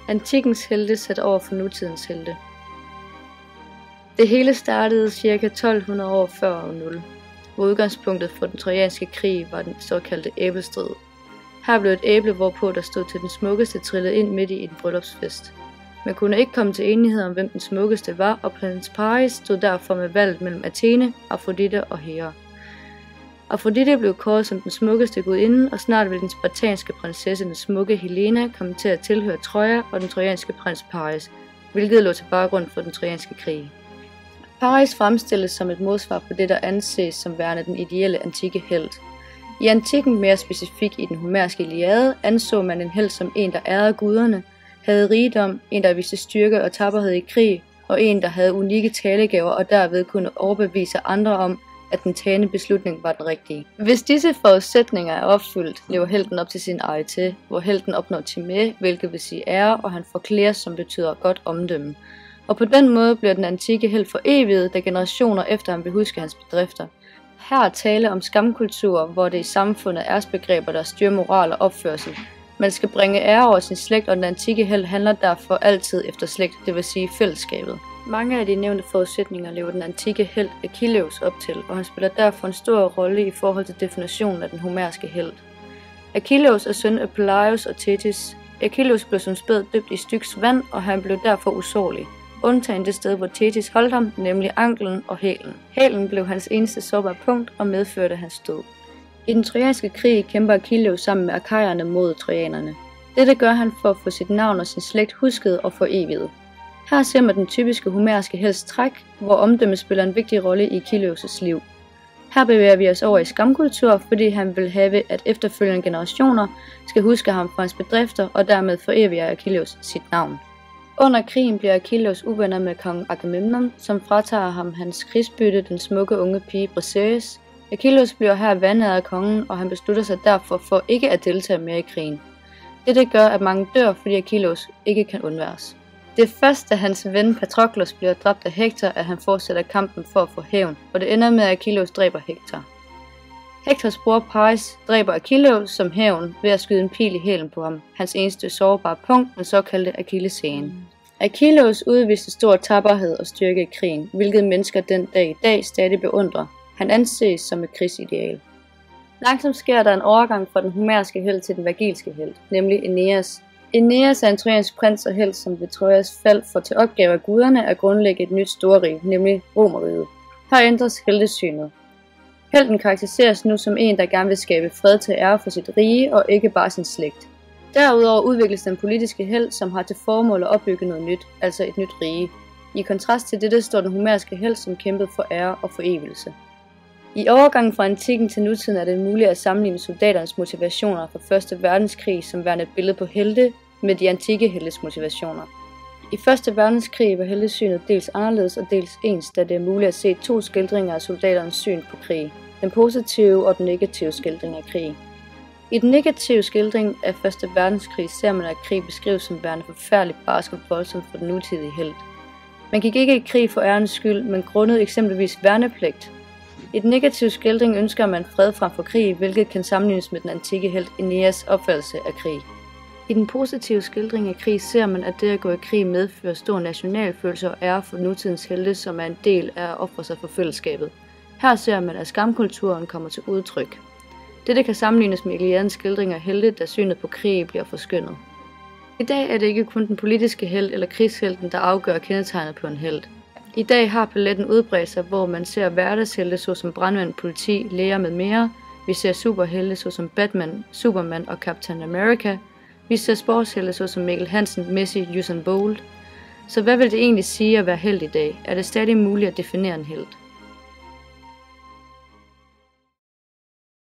Antikkens helte sat over for nutidens helte. Det hele startede ca. 1200 år før år 0, hvor udgangspunktet for den trojanske krig var den såkaldte æblestrid. Her blev et æble, hvorpå der stod til den smukkeste, trillet ind midt i en bryllupsfest. Man kunne ikke komme til enighed om, hvem den smukkeste var, og prins Paris stod derfor med valget mellem Athene, Afrodite og Hera. Afrodite blev kåret som den smukkeste gudinde, og snart ville den spartanske prinsesse, den smukke Helena, komme til at tilhøre Troja og den trojanske prins Paris, hvilket lå til baggrund for den trojanske krig. Paris fremstilles som et modsvar på det, der anses som værende den ideelle antikke helt. I antikken, mere specifikt i den homerske Iliade, anså man en helt som en, der ærede guderne, havde rigdom, en der viste styrke og tapperhed i krig, og en der havde unikke talegaver og derved kunne overbevise andre om, at den tagne beslutning var den rigtige. Hvis disse forudsætninger er opfyldt, lever helten op til sin arete, hvor helten opnår timæ, hvilket vil sige ære, og han forklæres, som betyder godt omdømme. Og på den måde bliver den antikke helt for evigt, da generationer efter ham vil huske hans bedrifter. Her er tale om skamkultur, hvor det i samfundet er æresbegreber, der styrer moral og opførsel. Man skal bringe ære over sin slægt, og den antikke helt handler derfor altid efter slægt, det vil sige fællesskabet. Mange af de nævnte forudsætninger lever den antikke helt Achilleus op til, og han spiller derfor en stor rolle i forhold til definitionen af den homerske helt. Achilleus er søn af Peleus og Thetis. Achilleus blev som spæd døbt i Styx vand, og han blev derfor usårlig. Undtagen det sted, hvor Thetis holdt ham, nemlig anklen og hælen. Hælen blev hans eneste sårbare punkt og medførte hans død. I den trojanske krig kæmper Achilleus sammen med arkaierne mod trojanerne. Dette gør han for at få sit navn og sin slægt husket og foreviget. Her ser man den typiske homerske helts træk, hvor omdømme spiller en vigtig rolle i Achilleus' liv. Her bevæger vi os over i skamkultur, fordi han vil have, at efterfølgende generationer skal huske ham for hans bedrifter, og dermed foreviger Achilleus sit navn. Under krigen bliver Achilleus uvenner med kong Agamemnon, som fratager ham hans krigsbytte, den smukke unge pige Briseis. Achilleus bliver her vanæret af kongen, og han beslutter sig derfor for ikke at deltage mere i krigen. Dette gør, at mange dør, fordi Achilleus ikke kan undværes. Det er først, da hans ven Patroklos bliver dræbt af Hektor, at han fortsætter kampen for at få hævn, og det ender med, at Achilleus dræber Hektor. Hektors bror Paris dræber Achilleus som hævn ved at skyde en pil i hælen på ham, hans eneste sårbare punkt, den såkaldte Achillessæne. Achilleus udviste stor tapperhed og styrke i krigen, hvilket mennesker den dag i dag stadig beundrer. Han anses som et krigsideal. Langsomt sker der en overgang fra den homerske helt til den vergilske helt, nemlig Aeneas. Aeneas er en trojansk prins og helt, som ved Trojas fald får til opgave af guderne at grundlægge et nyt storrige, nemlig Romerriget. Her ændres heltesynet. Helten karakteriseres nu som en, der gerne vil skabe fred til ære for sit rige og ikke bare sin slægt. Derudover udvikles den politiske helt, som har til formål at opbygge noget nyt, altså et nyt rige. I kontrast til dette står den homerske helt, som kæmpede for ære og forevigelse. I overgangen fra antikken til nutiden er det muligt at sammenligne soldaternes motivationer fra 1. verdenskrig som værende et billede på helte med de antikke heltes motivationer. I 1. verdenskrig var heltesynet dels anderledes og dels ens, da det er muligt at se to skildringer af soldaternes syn på krig, den positive og den negative skildring af krig. I den negative skildring af 1. verdenskrig ser man, at krig beskrives som værende forfærdeligt barsk og voldsomt for den nutidige helt. Man gik ikke i krig for ærens skyld, men grundet eksempelvis værnepligt. I den negative skildring ønsker man fred frem for krig, hvilket kan sammenlignes med den antikke helt Aeneas opfattelse af krig. I den positive skildring af krig ser man, at det at gå i krig medfører stor nationalfølelse og ære for nutidens helte, som er en del af at ofre sig for fællesskabet. Her ser man, at skamkulturen kommer til udtryk. Dette kan sammenlignes med Iliadens skildring af helte, da synet på krig bliver forskønnet. I dag er det ikke kun den politiske helt eller krigshelten, der afgør kendetegnet på en helt. I dag har paletten udbredt sig, hvor man ser hverdagshelte såsom brandmænd, politi, læger med mere. Vi ser superhelte såsom Batman, Superman og Captain America. Vi ser sportshelte såsom Mikkel Hansen, Messi, Usain Bolt. Så hvad vil det egentlig sige at være helt i dag? Er det stadig muligt at definere en helt?